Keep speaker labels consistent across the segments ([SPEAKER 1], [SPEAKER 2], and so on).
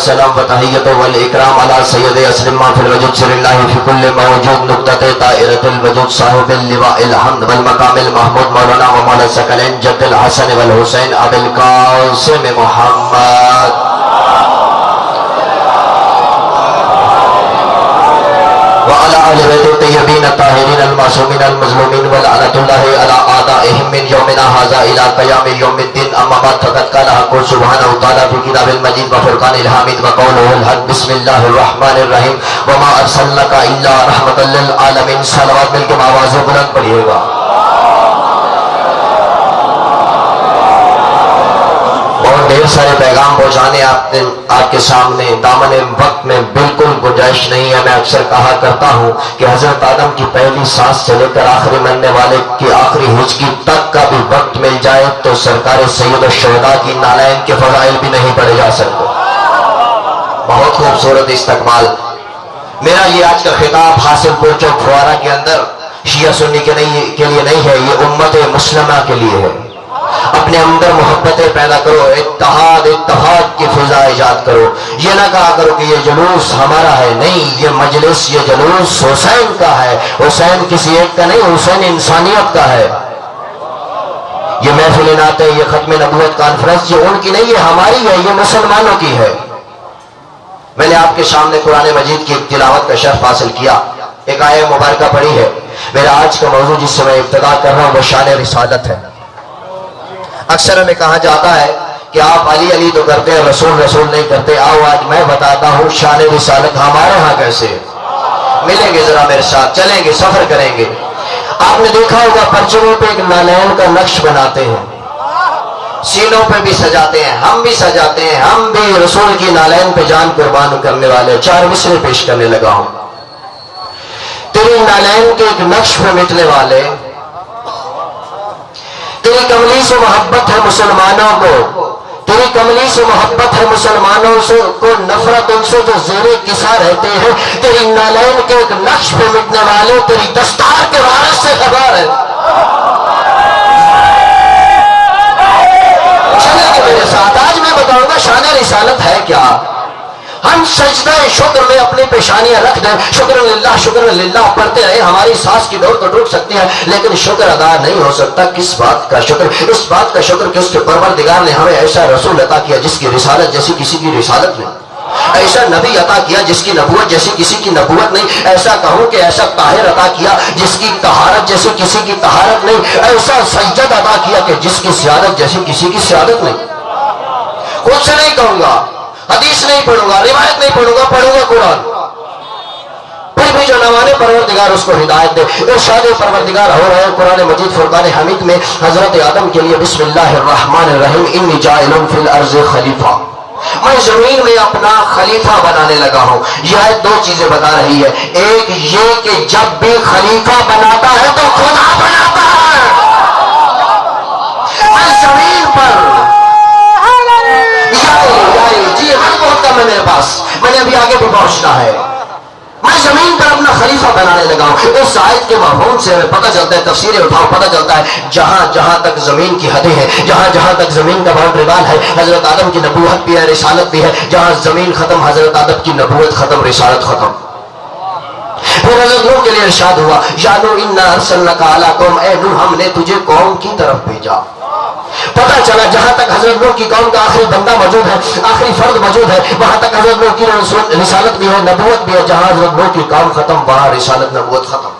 [SPEAKER 1] سلام و تحیت والاکرام علی سید اسلم ما فی الوجود سر اللہ فی کل موجود نقطۃ دائرۃ الوجود صاحب اللواء الحمد والمقام المحمود مولانا و مولا ثقلین جد الحسن والحسین ابی القاسم محمد وعلى آل بیت الطیبین الطاہرین المعصومین المظلومین ولعنۃ اللہ علی اعدائهم من یومنا ھذا الی قیام یوم الدین اما بعد فقد قال حق سبحانہ وتعالی فی کتاب المجید وفرقان الحمید وقوله الحق بسم اللہ الرحمن الرحیم وما ارسلناک الا رحمۃ للعالمین. صلوات مل کے آواز بلند پڑھیے گا. بہت ڈھیر سارے پیغام پہنچانے آپ کے سامنے دامن وقت میں بالکل گنجائش نہیں ہے. میں اکثر کہا کرتا ہوں کہ حضرت آدم کی پہلی سانس سے لے کر آخری مرنے والے کی آخری ہچکی تک کا بھی وقت مل جائے تو سرکار سید الشہداء کی نالین کے فضائل بھی نہیں پڑھے جا سکتے. بہت خوبصورت استقبال. میرا یہ آج کا خطاب حاصل پور چوک فوارہ کے اندر شیعہ سنی کے لیے نہیں ہے، یہ امت مسلمہ کے لیے ہے. اپنے اندر محبتیں پیدا کرو، اتحاد اتفاق کی فضا ایجاد کرو. یہ نہ کہا کرو کہ یہ جلوس ہمارا ہے، نہیں، یہ مجلس یہ جلوس حسین کا ہے. حسین کسی ایک کا نہیں، حسین انسانیت کا ہے. یہ محفل نعت ہے، یہ ختم نبوت کانفرنس یہ ان کی نہیں، یہ ہماری ہے، یہ مسلمانوں کی ہے. میں نے آپ کے سامنے قرآن مجید کی تلاوت کا شرف حاصل کیا، ایک آیہ مبارکہ پڑھی ہے. میرا آج کا موضوع جس سے میں ابتدا کر رہا ہوں وہ شان رسالت ہے. اکثر ہمیں کہا جاتا ہے کہ آپ علی علی تو کرتے ہیں، رسول رسول نہیں کرتے. آؤ آج میں بتاتا ہوں شان رسالت ہمارے ہاں کیسے. ملیں گے ذرا میرے ساتھ، چلیں گے، سفر کریں گے. آپ نے دیکھا ہوگا پرچموں پہ ایک نالین کا نقش بناتے ہیں، سینوں پہ بھی سجاتے ہیں، ہم بھی سجاتے ہیں. ہم بھی رسول کی نالین پہ جان قربان کرنے والے. 4 مصرے پیش کرنے لگا ہوں. تیری نالین کے ایک نقش پہ مٹنے والے، تیری کملی سے محبت ہے مسلمانوں کو، تیری کملی سے محبت ہے مسلمانوں سے کو نفرت ان سے جو زیر کسا رہتے ہیں. تیری نالین کے ایک نقش پہ مٹنے والے تیری دستار کے وارث سے خبر ہے. چلیں گے میرے ساتھ. آج میں بتاؤں گا شان رسالت ہے کیا. ہم سجدہ شکر میں اپنی پیشانیاں رکھ دیں، شکر للہ پڑھتے رہے. ہماری سانس کی دوڑ تو ٹوٹ سکتی ہے لیکن شکر ادا نہیں ہو سکتا. کس بات کا شکر؟ اس بات کا شکر کہ اس کے پروردگار نے ہمیں ایسا رسول عطا کیا جس کی رسالت جیسی کسی کی رسالت نہیں، ایسا نبی عطا کیا جس کی نبوت جیسی کسی کی نبوت نہیں. ایسا کہوں کہ ایسا طاہر عطا کیا جس کی طہارت جیسی کسی کی طہارت نہیں. ایسا سجد عطا کیا کہ جس کی سیادت جیسی کسی کی سیادت نہیں. کچھ نہیں کہوں گا، حدیث نہیں پڑھوں گا، روایت نہیں پڑھوں گا، پڑھوں گا قرآن. پھر بھی جو نوانے پروردگار اس کو ہدایت دے. ارشاد پروردگار ہو رہے ہیں قرآن مجید فرقان حمید میں حضرت آدم کے لیے بسم اللہ الرحمن الرحیم انی جاعل فی الارض خلیفہ. میں زمین میں اپنا خلیفہ بنانے لگا ہوں. یہ آیت 2 چیزیں بتا رہی ہے. ایک یہ کہ جب بھی خلیفہ بناتا ہے تو خدا بناتا ہے. میں زمین پر میرے پاس میں نے ابھی آگے بھی پہنچنا ہے. میں زمین پر اپنا خلیفہ بنانے لگا ہوں. اس آیت کے مفہوم سے ہمیں پتہ چلتا ہے، تفسیریں اٹھاؤ پتہ چلتا ہے جہاں جہاں تک زمین کی حدیں ہیں، جہاں جہاں تک زمین کا باؤنڈری وال ہے، حضرت آدم کی نبوت بھی ہے، رسالت بھی ہے. جہاں زمین ختم حضرت آدم کی نبوت ختم، رسالت ختم. پھر حضرت نوح کے لیے ارشاد ہوا یا نوح انا ارسلناک علی قوم، اے نوح ہم نے تجھے قوم کی طرف بھیجا. پتہ چلا جہاں تک حضرت نوح کی قوم کا آخری بندہ موجود ہے، آخری فرد موجود ہے، وہاں تک حضرت نوح کی رسالت بھی ہے، نبوت بھی ہے. جہاں حضرت نوح کی قوم ختم وہاں رسالت نبوت ختم.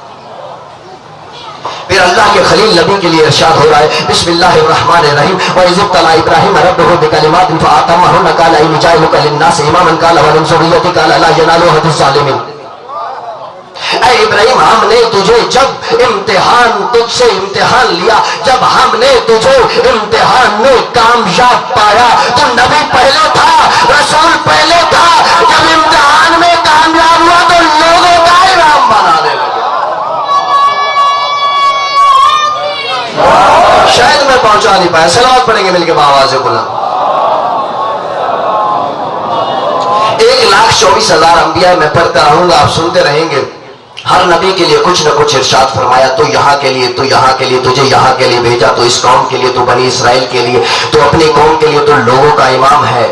[SPEAKER 1] پھر اللہ کے خلیل نبی کے لیے ارشاد ہو رہا ہے بسم اللہ الرحمن الرحیم وَإِذِ ابْتَلَىٰ إِبْرَاهِيمَ رَبُّهُ بِكَلِمَاتٍ فَأَتَمَّهُنَّ قَالَ إِنِّي جَاعِلُكَ لِلنَّاسِ إِمَامًا قَالَ وَمِنْ ذُرِّيَّتِي قَالَ لَا يَنَالُ عَهْدِ الظَّالِمِينَ. اے ابراہیم ہم نے تجھے جب تجھ سے امتحان لیا، جب ہم نے تجھے امتحان میں کامیاب پایا، تو نبی پہلے تھا، رسول پہلے تھا، جب امتحان میں کامیاب ہوا تو لوگوں کا امام بنانے لگے. شاید میں پہنچا نہیں پایا. صلوات پڑھیں گے مل کے آواز بلند. 1,24,000 انبیاء میں پڑھتا رہوں گا، آپ سنتے رہیں گے. ہر نبی کے لیے کچھ نہ کچھ ارشاد فرمایا. تو یہاں کے لیے، تو یہاں کے لیے، تجھے یہاں کے لیے بھیجا، تو اس قوم کے لیے، تو بنی اسرائیل کے لیے، تو اپنی قوم کے لیے، تو لوگوں کا امام ہے.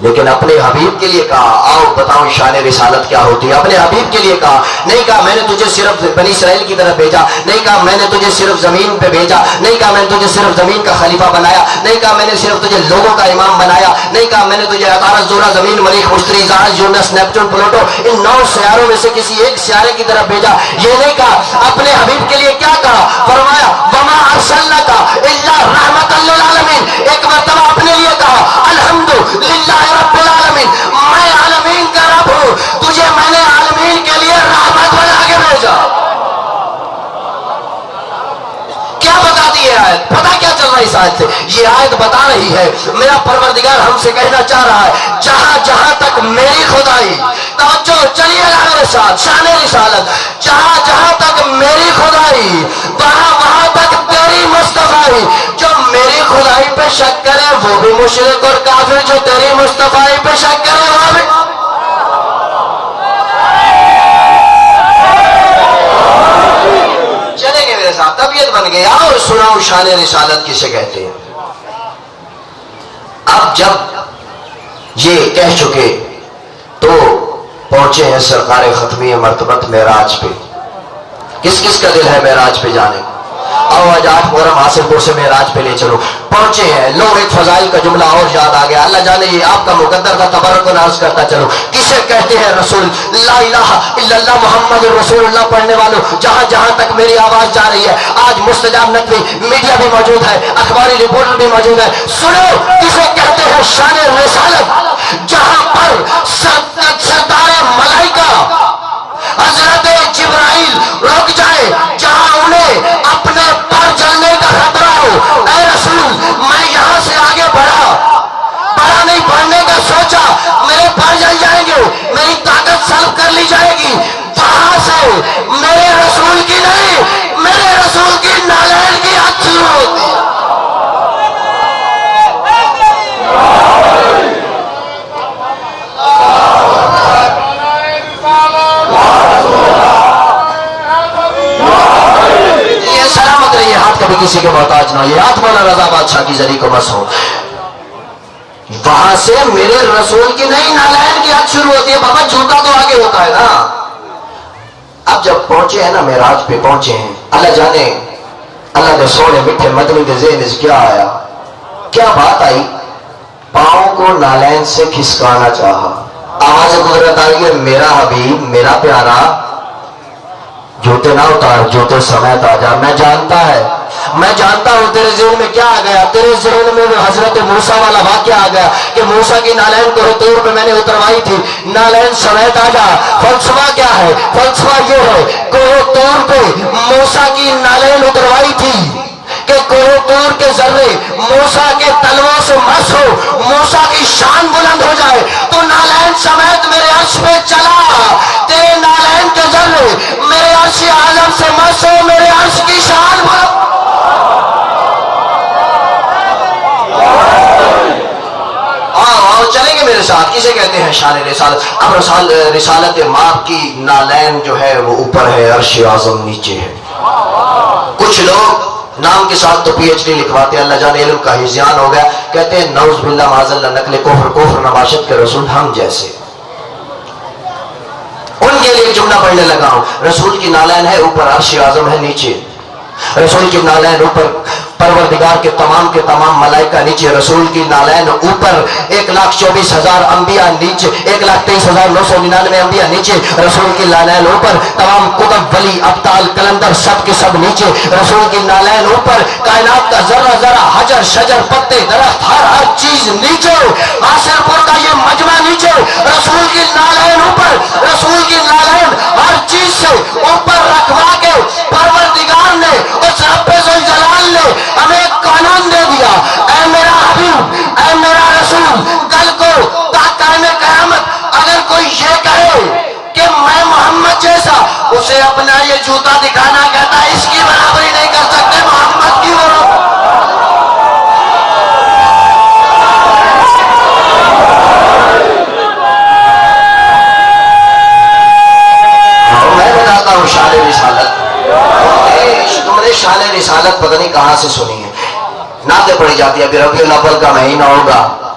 [SPEAKER 1] لیکن اپنے حبیب کے لیے کہا آؤ بتاؤں شان رسالت کیا ہوتی ہے. اپنے حبیب کے لیے کہا, نہیں کہا میں نے تجھے صرف بنی اسرائیل کی طرف بھیجا, نہیں کہا میں نے تجھے صرف زمین پہ بھیجا, نہیں کہا میں نے تجھے صرف زمین کا خلیفہ بنایا, نہیں کہا میں نے صرف تجھے لوگوں کا امام بنایا, نہیں کہا میں نے تجھے عطارد زورا زمین مریخ مشتری زحل یونس نیپچون پلوٹو ان 9 سیاروں میں سے کسی ایک سیارے کی طرف بھیجا. یہ نہیں کہا. اپنے حبیب کے لیے کیا کہا, فرمایا وما ارسلناک الا رحمۃ للعالمین. ایک مرتبہ اپنے لیے کہا الحمدللہ رب العالمین, میں عالمین کا رب ہوں, تجھے میں نے عالمین کے لیے رحمت بنا کے بھیجا. کیا بتاتی ہے آیت؟ پتہ کیا چل رہا ہے اس آیت سے؟ یہ آیت بتا رہی ہے میرا پروردگار ہم سے کہنا چاہ رہا ہے جہاں جہاں تک میری خدائی, توجہ چلیے گا میرے ساتھ, شان رسالت, جہاں جہاں تک میری خدائی وہاں وہاں تک تیری مصطفی. جو میری خدائی پہ شک کرے وہ بھی مشرک اور کافر, جو تیری مصطفی پہ شک کرے وہ بھی. چلیں گے میرے ساتھ, طبیعت بن گیا. اور سناؤ شان رسالت کسے کہتے ہیں. اب جب یہ کہہ چکے تو پہنچے ہیں سرکار ختمی مرتبت معراج پہ. کس کس کا دل ہے معراج پہ جانے کو؟ آج 8 محرم حاصل پور سے معراج پہ لے چلو. پہنچے ہیں, لو ایک فضائل کا جملہ اور یاد آ گیا, اللہ جانے یہ آپ کا مقدر کا تبرک و ناز کرتا چلو. کسے کہتے ہیں رسول؟ لا الہ الا اللہ محمد رسول اللہ پڑھنے والوں, جہاں جہاں تک میری آواز جا رہی ہے آج مستجاب نقوی میڈیا بھی موجود ہے, اخباری رپورٹر بھی موجود ہے, سنو کسے کہتے ہیں شان رسالت. جہاں پر سردار ملائکہ حضرت جبرائیل رک جائے, جہاں انہیں اپنے پر جلنے کا خطرہ ہو. اے رسول میں یہاں سے آگے بڑھا نہیں, بڑھنے کا سوچا, میرے پر جل جائیں گے, میری طاقت سلب کر لی جائے گی. وہاں سے میرے رسول کی نہیں, میرے رسول کی نالین کی حد شروع ہوتی ہے. کبھی کسی کے محتاج نہ, یہ ہاتھ مولا رضا بادشاہ کی ذریعے کو بس ہو. وہاں سے میرے رسول کی نہیں نالین کی حد شروع ہوتی ہے. بابا جھوٹا تو آگے ہوتا ہے نا. اب جب پہنچے ہیں نا معراج پہ پہنچے ہیں, اللہ جانے اللہ نے سونے میٹھے مدنی کے ذہن سے کیا آیا, کیا بات آئی. پاؤں کو نالین سے کھسکانا چاہا. آواز قدرت آئی ہے میرا حبیب میرا پیارا جوتے نہ اتار, جوتے سمیت آ جا. میں جانتا ہوں تیرے ذہن میں کیا آ گیا. تیرے ذہن میں حضرت موسیٰ والا واقعہ آ گیا کہ موسیٰ کی نالین کو طور پہ میں نے اتروائی تھی, نالین سمیت آ جا. فلسفہ کیا ہے؟ فلسفہ یہ ہے کوہ طور پہ موسیٰ کی نالین اتروائی تھی کہ کوہ طور کے ذرے موسیٰ کے تلووں سے مس ہو, موسیٰ کی شان بلند ہو جائے, تو نالین سمیت میرے عرش پہ چلا. تیرے نالین کے ذرے میرے عرش اعظم سے مس ہو, میرے عرش کی شان بلند. آؤ چلیں گے میرے ساتھ, کسے کہتے ہیں شان رسالت. اب رسالت ماں کی نالین جو ہے وہ اوپر ہے, عرش اعظم نیچے ہے. کچھ لوگ نام کے ساتھ تو پی ایچ ڈی لکھواتے ہیں, اللہ جانے علم کا ہی زیان ہو گیا, کہتے ہیں نعوذ باللہ معاذ اللہ نقل کفر نباشت کے رسول ہم جیسے. ان کے لیے جملہ پڑھنے لگا ہوں. رسول کی نالین ہے اوپر, عرش اعظم ہے نیچے. رسول کی نالین اوپر پروردگار کے تمام ملائکہ نیچے. رسول کی نالین اوپر 1,24,000 انبیاء نیچے, 1,23,999 انبیاء نیچے. رسول کی نالین اوپر تمام قطب ولی ابطال کلندر سب کے سب نیچے. رسول کی نالین اوپر کائنات کا ذرہ ذرہ حجر شجر پتے درخت ہر چیز نیچے. حاصل پور کا یہ مجمع نیچے. رسول کی نالین اوپر, رسول کی نالین ہر چیز سے اوپر رکھوا کے پروردگار نے اس رب ذوالجلال نے ہمیں ایک قانون دے دیا. اے میرا حبیب, اے میرا رسول, کل کو تا قائم قیامت اگر کوئی یہ کہے کہ میں محمد جیسا, اسے اپنا یہ جوتا دکھانا کہتا ہے اس کی برابری نہیں کر سکتے محمد کی برابری. میں بتاتا ہوں شان رسالت. تم نے شان رسالت پتہ نہیں کہاں سے سنی ہے. نعتیں پڑھی جاتی ہے, ابھی ربیع الاول کا مہینہ ہوگا,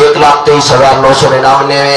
[SPEAKER 1] 1,23,999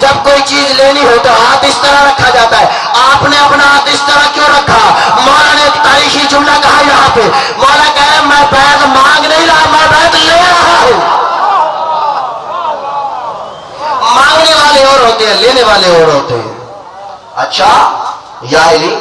[SPEAKER 1] جب کوئی چیز لینی ہو تو ہاتھ اس طرح رکھا جاتا ہے. آپ نے اپنا ہاتھ اس طرح کیوں رکھا؟ مولا نے ایک تاریخی جملہ کہا یہاں پہ. مولا کہے میں بیعت مانگ نہیں رہا، میں بیعت لے رہا ہوں. مانگنے والے اور ہوتے ہیں، لینے والے اور ہوتے ہیں. اچھا یا علی،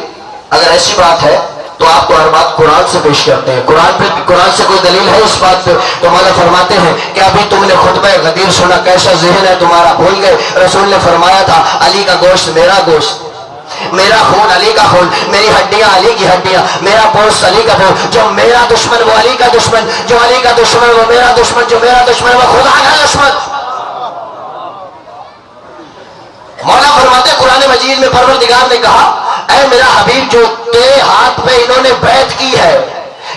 [SPEAKER 1] اگر ایسی بات ہے تو آپ کو ہر بات قرآن سے پیش کرتے ہیں. قرآن سے کوئی دلیل ہے اس بات پہ؟ تو مولا فرماتے ہیں کہ ابھی تم نے خطبہ غدیر سنا، کیسا ذہن ہے تمہارا، بھول گئے؟ رسول نے فرمایا تھا علی کا گوشت میرا گوشت، میرا خون علی کا خون، میری ہڈیاں علی کی ہڈیاں، میرا پوست علی کا پوست. جو میرا دشمن وہ علی کا دشمن، جو علی کا دشمن وہ میرا دشمن، جو میرا دشمن وہ خدا کا دشمن. مولا فرماتے قرآن مجید میں پروردگار نے کہا اے میرا حبیب، جو تیرے ہاتھ پہ انہوں نے بیعت کی ہے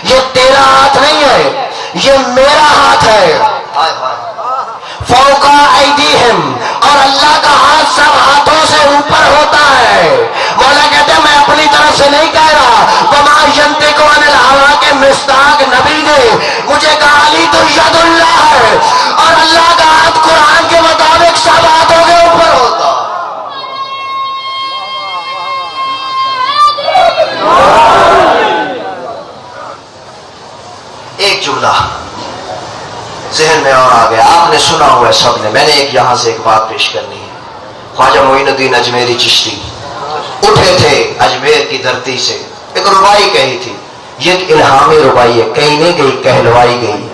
[SPEAKER 1] یہ تیرا ہاتھ نہیں ہے، یہ میرا ہاتھ ہے. فوقا ایدیہم، اور اللہ کا ہاتھ سب ہاتھوں سے اوپر ہوتا ہے. مولا کہتے ہیں میں اپنی طرف سے نہیں کہہ رہا، وما ینطق عن الہویٰ کے مصداق نبی نے مجھے کہا علی تو ید اللہ ہے، اور اللہ کا ہاتھ قرآن کے مطابق سب ہاتھوں کے اوپر ہوتا. ایک جملہ ذہن میں اور آ گیا، آپ نے سنا ہوا ہے سب نے. میں نے یہاں سے ایک بات پیش کرنی ہے. خواجہ معین الدین اجمیری چشتی اٹھے تھے اجمیر کی دھرتی سے، ایک ربائی کہی تھی. یہ ایک الہامی ربائی ہے، کہیں نہیں گئی، کہلوائی گئی.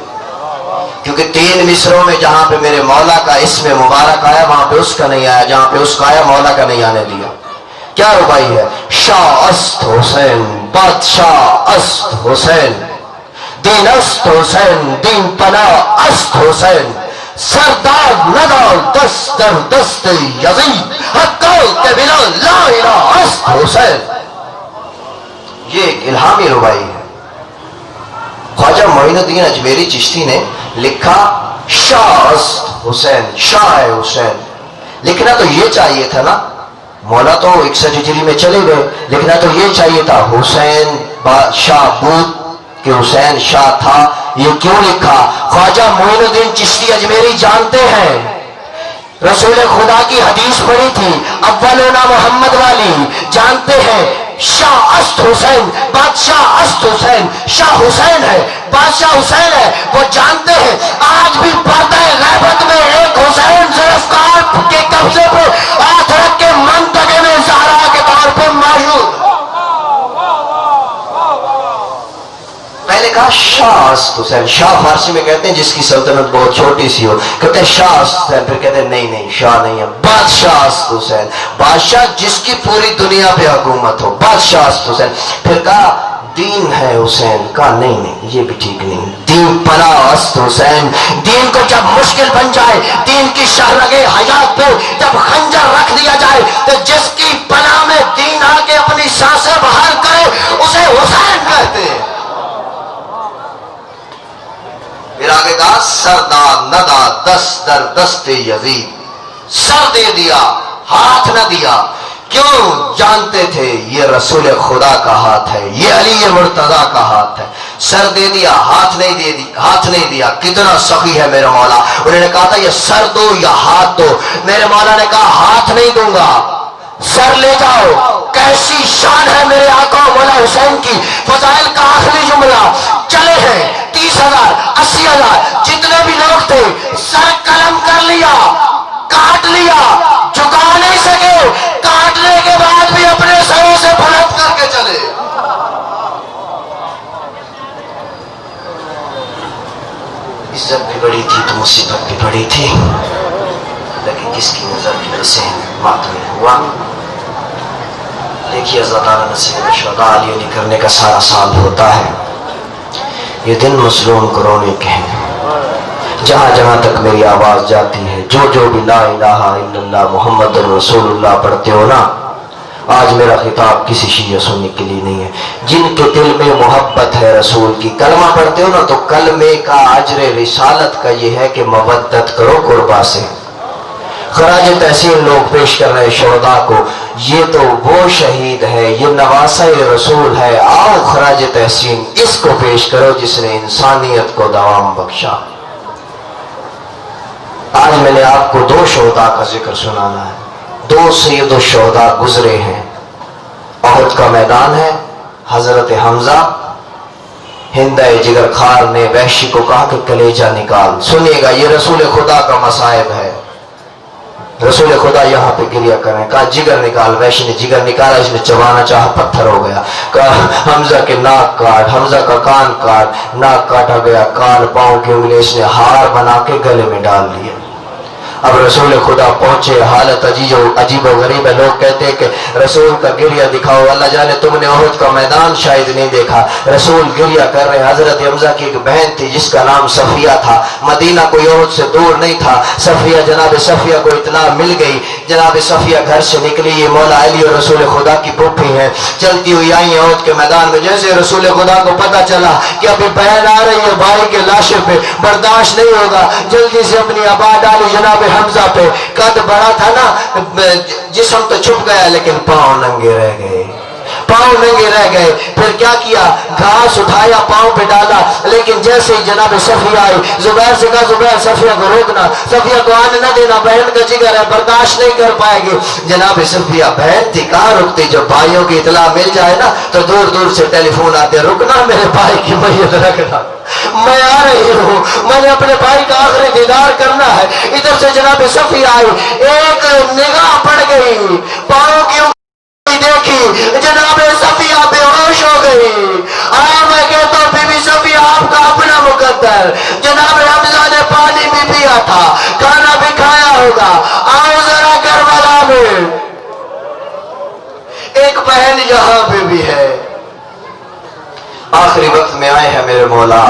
[SPEAKER 1] کیونکہ 3 مصروں میں جہاں پہ میرے مولا کا اسم مبارک آیا وہاں پہ اس کا نہیں آیا، جہاں پہ اس کا آیا مولا کا نہیں آنے دیا. کیا ربائی ہے؟ شاہ است حسین، بادشاہ است حسین، دین است حسین، دین پناہ است حسین، سردار ندال دست در دست یزید، حقا کے بنا لا الہ است حسین. یہ ایک الہامی ربائی ہے. خواجہ معین الدین اجمیری چشتی نے لکھا شاہ است حسین، شاہ ہے حسین. لکھنا تو یہ چاہیے تھا نا، مولا تو 61 ہجری میں چلے گئے، لکھنا تو یہ چاہیے تھا حسین شاہ بود کہ حسین شاہ تھا. یہ کیوں لکھا؟ خواجہ معین الدین چشتی اجمیری جانتے ہیں، رسول خدا کی حدیث پڑھی تھی اولنا محمد والی، جانتے ہیں شاہ است حسین، بادشاہ است حسین، شاہ حسین ہے، بادشاہ حسین ہے. وہ جانتے ہیں آج بھی پردہ غیبت میں ایک حسین ذوالفقار کے قبضے پہ ہاتھ رکھ کے منطقے میں زہرا کے طور پہ موجود. پہلے کہا شاہ است حسین، شاہ فارسی میں کہتے ہیں جس کی سلطنت بہت چھوٹی سی ہو، کہتے ہیں شاہ است حسین. پھر کہتے ہیں نہیں شاہ نہیں ہے، بادشاہ است حسین، بادشاہ جس کی پوری دنیا پہ حکومت ہو، بادشاہ است حسین. پھر کہا دین ہے حسین، کہا نہیں یہ بھی ٹھیک نہیں، دین پناہ است حسین. دین کو جب مشکل بن جائے، دین کی شہرگے حیات پہ جب خنجر رکھ دیا جائے تو جس کی پناہ میں دین آ کے اپنی سانسیں باہر کرے اسے حسین کہتے ہیں. پھر آگے کہا سردار ندا دست در دست یزید، سر دے دیا ہاتھ نہ دیا. کیوں؟ جانتے تھے یہ رسول خدا کا ہاتھ ہے، یہ علی مرتضیٰ کا ہاتھ ہے. سر دے دیا ہاتھ نہیں دیا. کتنا سخی ہے میرا مولا. انہوں نے کہا تھا یہ سر دو یا ہاتھ دو، میرے مولا نے کہا ہاتھ نہیں دوں گا، سر لے جاؤ. کیسی شان ہے میرے آقا مولا حسین کی. فضائل کا آخری جملہ، چلے ہیں 30,000 80,000 جتنے بھی لوگ تھے، سر قلم کر لیا، کاٹ لیا، جھکا نہیں سکے. کاٹنے کے بعد بھی اپنے سروں سے بلند کر کے چلے. عزت بھی بڑی تھی تو مصیبت بھی بڑی تھی، لیکن کس کی نظر کی وجہ سے ماتم ہوا. دیکھیے اللہ تعالیٰ نصیب شہداء علی علی کرنے کا سارا سال ہوتا ہے. یہ دن مظلوم کو رونے کے ہیں. جہاں جہاں تک میری آواز جاتی ہے، جو بھی لا الہ الا اللہ محمد رسول اللہ پڑھتے ہو نا، آج میرا خطاب کسی شیعہ سننے کے لیے نہیں ہے. جن کے دل میں محبت ہے رسول کی، کلمہ پڑھتے ہو نا تو کلمے کا اجر رسالت کا یہ ہے کہ مودت کرو قربا سے. خراج تحسین لوگ پیش کر رہے شہداء کو، یہ تو وہ شہید ہے، یہ نواسہ رسول ہے. آؤ خراج تحسین اس کو پیش کرو جس نے انسانیت کو دوام بخشا. آج میں نے آپ کو 2 شہداء کا ذکر سنانا ہے. 2 سید الشہداء گزرے ہیں. احد کا میدان ہے. حضرت حمزہ ہندہ جگر خار نے وحشی کو کہا کہ کلیجہ نکال. سنیے گا، یہ رسول خدا کا مصائب ہے. رسول خدا یہاں پہ گریا کریں. کہا جگر نکال. وحشی نے جگر نکالا. اس نے چبانا چاہا، پتھر ہو گیا. کہا حمزہ کے ناک کاٹ. حمزہ کا کان کاٹ. ناک کاٹا گیا. کان پاؤں کی انگلی اس نے ہار بنا کے گلے میں ڈال لیا. اب رسول خدا پہنچے. حالت عجیب و غریب ہے. لوگ کہتے ہیں کہ رسول کا گریا دکھاؤ. اللہ جانے تم نے احد کا میدان شاید نہیں دیکھا. رسول گریا کر رہے. حضرت حمزہ کی ایک بہن تھی جس کا نام صفیہ تھا. مدینہ کوئی احد سے دور نہیں تھا. صفیہ، جناب صفیہ کو اطلاع مل گئی. جناب صفیہ گھر سے نکلی. یہ مولا علی اور رسول خدا کی پھوپھی ہیں. چلتی ہوئی آئی احد کے میدان میں. جیسے رسول خدا کو پتا چلا کہ ابھی بہن آ رہی ہے بھائی کے لاشے پہ، برداشت نہیں ہوگا، جلدی سے اپنی آبا ڈالی جناب حمزہ پہ. قد بڑا تھا نا، جسم تو چھپ گیا لیکن پاؤں ننگے رہ گئے. پاؤں ننگے رہ گئے. پھر کیا کیا؟ گھاس اٹھایا، پاؤں پہ ڈالا. لیکن جیسے ہی جناب صفیہ آئی، زبیر سے کہا زبیر صفیہ کو روکنا، صفیہ کو آنے نہ دینا، بہن کا جگر ہے، برداشت نہیں کر پائے گی. جناب صفیہ بہن تھی، کہاں رکتی؟ جب بھائیوں کی اطلاع مل جائے نا تو دور دور سے ٹیلی فون آتے، رکنا میرے بھائی کی میت رکھنا، میں آ رہی ہوں، میں نے اپنے بھائی کا آخری دیدار کرنا ہے. ادھر سے جناب صفیہ آئی. ایک نگاہ پڑ گئی، پاؤں کی دیکھی، جناب صفیہ بے ہوش ہو گئی. آیا میں کہتا ہوں بی بی صفیہ آپ کا اپنا مقدر. جناب حمزہ نے پانی بھی پیا تھا، کھانا بھی کھایا ہوگا. آؤ ذرا کربلا میں. ایک بہن یہاں پہ بھی ہے. آخری وقت میں آئے ہیں میرے مولا.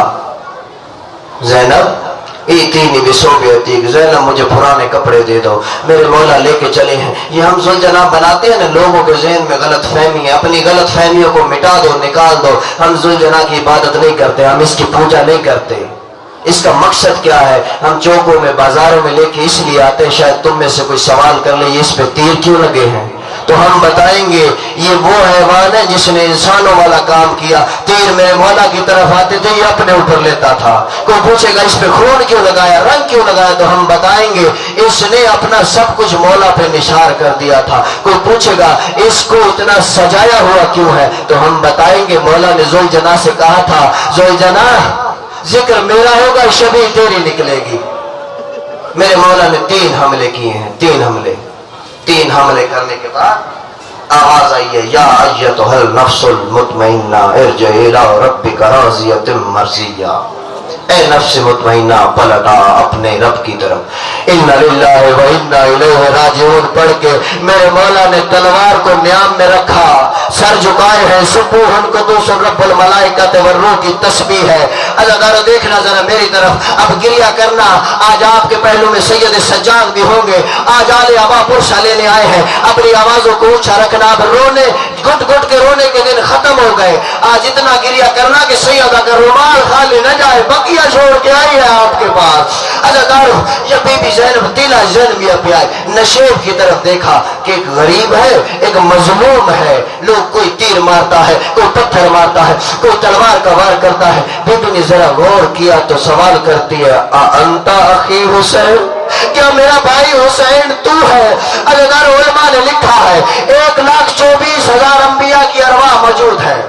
[SPEAKER 1] زینب ایتینی بصوبیتک، زینب مجھے پرانے کپڑے دے دو. میرے مولا لے کے چلے ہیں. یہ ہم ذوالجناح بناتے ہیں نا، لوگوں کے ذہن میں غلط فہمی ہے. اپنی غلط فہمیوں کو مٹا دو، نکال دو. ہم ذوالجناح کی عبادت نہیں کرتے، ہم اس کی پوجا نہیں کرتے. اس کا مقصد کیا ہے؟ ہم چوکوں میں بازاروں میں لے کے اس لیے آتے ہیں، شاید تم میں سے کوئی سوال کر لے یہ اس پہ تیر کیوں لگے ہیں. تو ہم بتائیں گے یہ وہ حیوان ہے جس نے انسانوں والا کام کیا. تیر میرے مولا کی طرف آتے تھے، یہ اپنے اوپر لیتا تھا. کوئی پوچھے گا اس پہ خون کیوں لگایا، رنگ کیوں لگایا، تو ہم بتائیں گے اس نے اپنا سب کچھ مولا پہ نثار کر دیا تھا. کوئی پوچھے گا اس کو اتنا سجایا ہوا کیوں ہے، تو ہم بتائیں گے مولا نے ذوالجناح سے کہا تھا ذوالجناح ذکر میرا ہوگا، شبیہ تیری نکلے گی. میرے مولا نے 3 حملے کیے ہیں. 3 حملے کرنے کے بعد آواز آئی ہے یا ایتھا النفس المطمئنہ ارجعی الی ربک راضیۃ مرضیہ. اے نفس مطمئنہ پلٹا اپنے رب کی طرف. انا للہ و انا الیہ راجعون پڑھ کے میرے مولا نے تلوار کو نیام میں رکھا، سر جھکائے ہیں. سبوح قدوس رب الملائکۃ والروح کی تسبیح ہے. اللہ تعالیٰ دیکھنا ذرا میری طرف، اب گریا کرنا. آج آپ کے پہلو میں سید سجاد بھی ہوں گے. آج آل ابا پرشا لینے آئے ہیں. اپنی آوازوں کو اونچا رکھنا. اب رونے گھٹ گھٹ کے رونے کے دن ختم ہو گئے. آج اتنا گریا کرنا کہ سیدہ کا رومال خالی نہ جائے، بقیہ چھوڑ کے آئی ہے آپ کے پاس. اللہ تعالیٰ یہ بی بی زینب تیلا زینبیہ پہ آئے. نشیب کی طرف دیکھا کہ ایک غریب ہے، ایک مظلوم ہے. لوگ کوئی تیر مارتا ہے، کوئی پتھر مارتا ہے، کوئی تلوار کا وار کرتا ہے. بی بی نے ذرا غور کیا تو سوال کرتی ہے انت اخی حسین، کیا میرا بھائی حسین تو ہے؟ اللہ علماء نے لکھا ہے 1,24,000 انبیاء کی ارواح موجود ہے.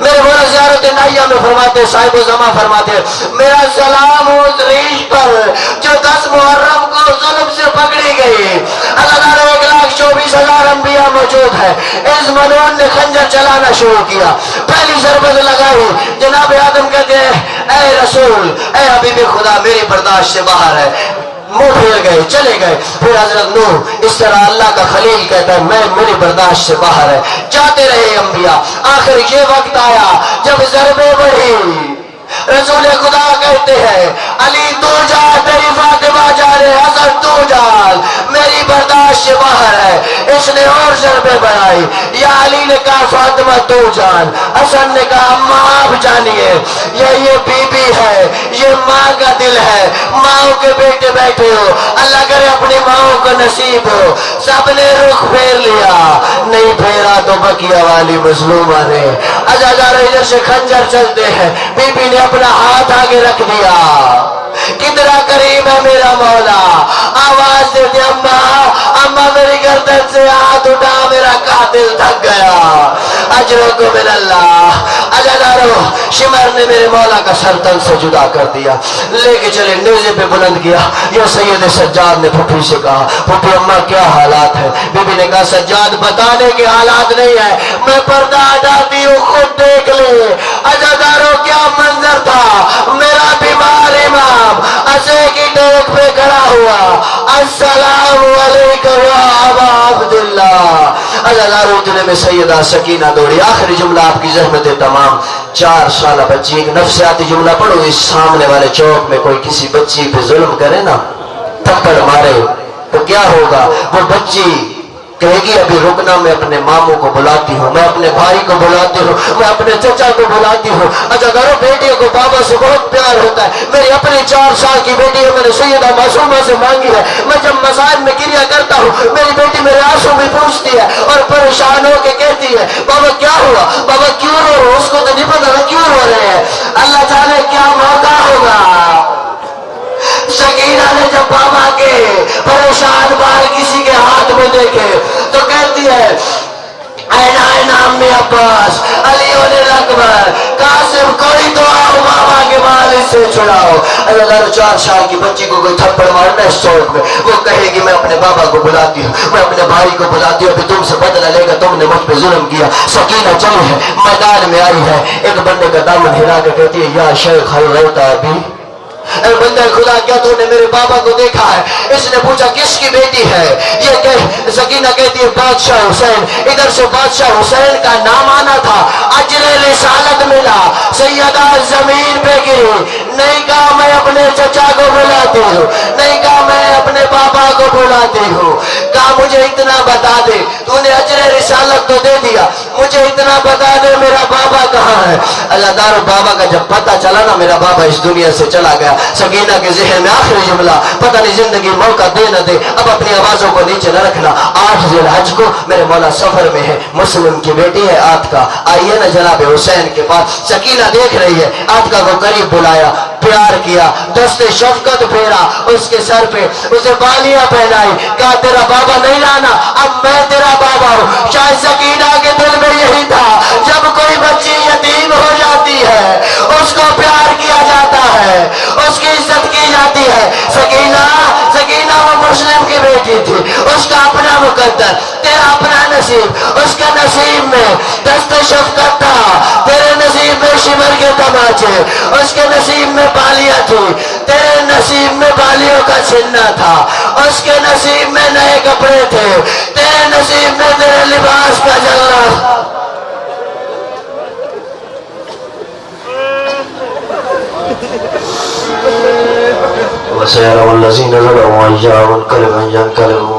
[SPEAKER 1] میرے مولا زیارت نائیہ میں فرماتے، صاحب زمان فرماتے میرا سلام اس ریش پر جو 10 محرم کو ظلم سے پکڑی گئی. اللہ تعالیٰ 1,24,000 انبیاء موجود ہے. اس ملعون نے خنجر چلانا شروع کیا. پہلی ضربت لگائی. جناب آدم کہتے ہیں اے رسول، اے حبیب خدا میری برداشت سے باہر ہے. منہ پھیر گئے، چلے گئے. پھر حضرت نوح اس طرح اللہ کا خلیل کہتا ہے میں میری برداشت سے باہر ہے. جاتے رہے انبیاء. آخر یہ وقت آیا جب ضربیں بڑھی. رسول خدا کہتے ہیں علی تو جا، تیری فاطمہ جا رہے، حسن تو جا، میری برداشت سے باہر ہے. اس نے اور ضربے بڑھائی. یا علی نے کہا فاطمہ تو جان. حسن نے کہا اماں آپ جانیے یہ بی بی ہے, یہ ماں کا دل ہے, ماں کے بیٹے بیٹھے ہو, اللہ کرے اپنی ماں کو نصیب ہو. سب نے رخ پھیر لیا, نہیں پھیرا تو بقیہ والی مظلومہ نے. عزادارو ادھر سے خنجر چلتے ہیں, بی بی نے اپنا ہاتھ آگے رکھ دیا. کتنا کریم ہے میرا مولا. آواز دیتے اماں میری گردن سے ہاتھ اٹھا, میرا قاتل تھک گیا. اجرکم من اللہ. عزادارو شمر نے میرے مولا کا سر تن سے جدا کر دیا, لے کے چلے نیزے پہ بلند کیا. یہ سید سجاد نے پھپھی سے کہا پھپھی اماں کیا حالات ہے؟ بی بی نے کہا سجاد بتانے کے حالات نہیں ہے, میں پردہ ہٹاتی ہوں, خود دیکھ لے. عزادارو کیا منظر تھا, میرا بیمار امام عصے کی ٹیک پہ کھڑا ہوا, السلام علیکم یا ابا عبداللہ. عزادارو اتنے میں سیدہ سکینہ دوڑی. آخری جملہ آپ کی زحمت تمام. 4 سالہ بچی, ایک نفسیاتی جملہ پڑھو. اس سامنے والے چوک میں کوئی کسی بچی پہ ظلم کرے نا, تھپڑ مارے تو کیا ہوگا؟ وہ بچی کہے گی ابھی رکنا, میں اپنے ماموں کو بلاتی ہوں, میں اپنے بھائی کو بلاتی ہوں, میں اپنے چچا کو بلاتی ہوں. اچھا کرو, بیٹیوں کو بابا سے بہت پیار ہوتا ہے. میری اپنی 4 سال کی بیٹی ہے, میں نے سیدہ معصومہ سے مانگی ہے. میں جب مصائب میں گریا کرتا ہوں, میری بیٹی میرے آنسو بھی پوچھتی ہے اور پریشان ہو کے کہتی ہے بابا کیا ہوا, بابا کیوں رو رہے ہو؟ اس کو تو نہیں پتا کیوں رو رہے ہیں. اللہ جانے کیا موقع ہوگا. سکینہ نے جب بابا کے پریشان بال کسی کے ہاتھ میں دیکھے تو کہتی ہے اینا اینا امی عباس, علی اکبر, قاسم, کوئی تو آؤ بابا کے بال اس سے چھڑاؤ. اگر 4 سال کی بچی کو کوئی تھپڑ مارنا ہے چوک میں, وہ کہے گی میں اپنے بابا کو بلاتی ہوں, میں اپنے بھائی کو بلاتی ہوں, ابھی تم سے بدلہ لے گا, تم نے مجھ پہ ظلم کیا. سکینہ چلی ہے, میدان میں آئی ہے, ایک بندے کا دامن ہلا کے کہتی ہے یا شیخ حل رہتا ابھی. اے بندہ خدا کیا تو نے میرے بابا کو دیکھا ہے؟ اس نے پوچھا کس کی بیٹی ہے یہ؟ کہ سکینہ کہتی ہے بادشاہ حسین. ادھر سے بادشاہ حسین کا نام آنا تھا, اجر رسالت ملا, سیدہ زمین پہ گری. نہیں کہا میں اپنے چچا کو بلاتی ہوں, نہیں کہا میں اپنے بابا کو بلاتی ہوں, کہا مجھے اتنا بتا دے, تو نے اجر رسالت تو دے دیا, مجھے اتنا بتا دے میرا بابا کہاں ہے. اللہ دار بابا کا جب پتہ چلا نا میرا بابا اس دنیا سے چلا گیا, سکینہ کے ذہن میں آخری جملہ, پتہ نہیں زندگی موقع دے نہ دے, اب اپنی آوازوں کو نیچے نہ رکھنا. 8 ذی الحج کو میرے مولا سفر میں ہے, مسلم کی بیٹی ہے آتکا, آئیے نا جناب حسین کے پاس. سکینہ دیکھ رہی ہے, آتکا کو قریب بلایا, پیار کیا, دست شفقت پھیرا اس کے سر پہ, اسے بالیاں پہنائی, کہا تیرا بابا نہیں لانا, اب میں تیرا بابا ہوں. شاید سکینہ کے دل میں یہی تھا, جب کوئی بچی یتیم ہو جاتی ہے اس کو پیار کیا جاتا ہے, اس کی عزت کی جاتی ہے. سکینہ وہ مسلم کی بیٹی تھی, اس کا اپنا مقدر, تیرا اپنا نصیب. اس کے نصیب میں دست شفقت تھا, تیرے نصیب میں شمر کے تماچے, اس کے نصیب میں بالیاں تھی, تیرے نصیب میں بالیوں کا چھننا تھا, اس کے نصیب میں نئے کپڑے تھے, تیرے نصیب میں تیرے لباس کا جلنا. وسيرى والذين ظلموا أيام كلمة ينقلبون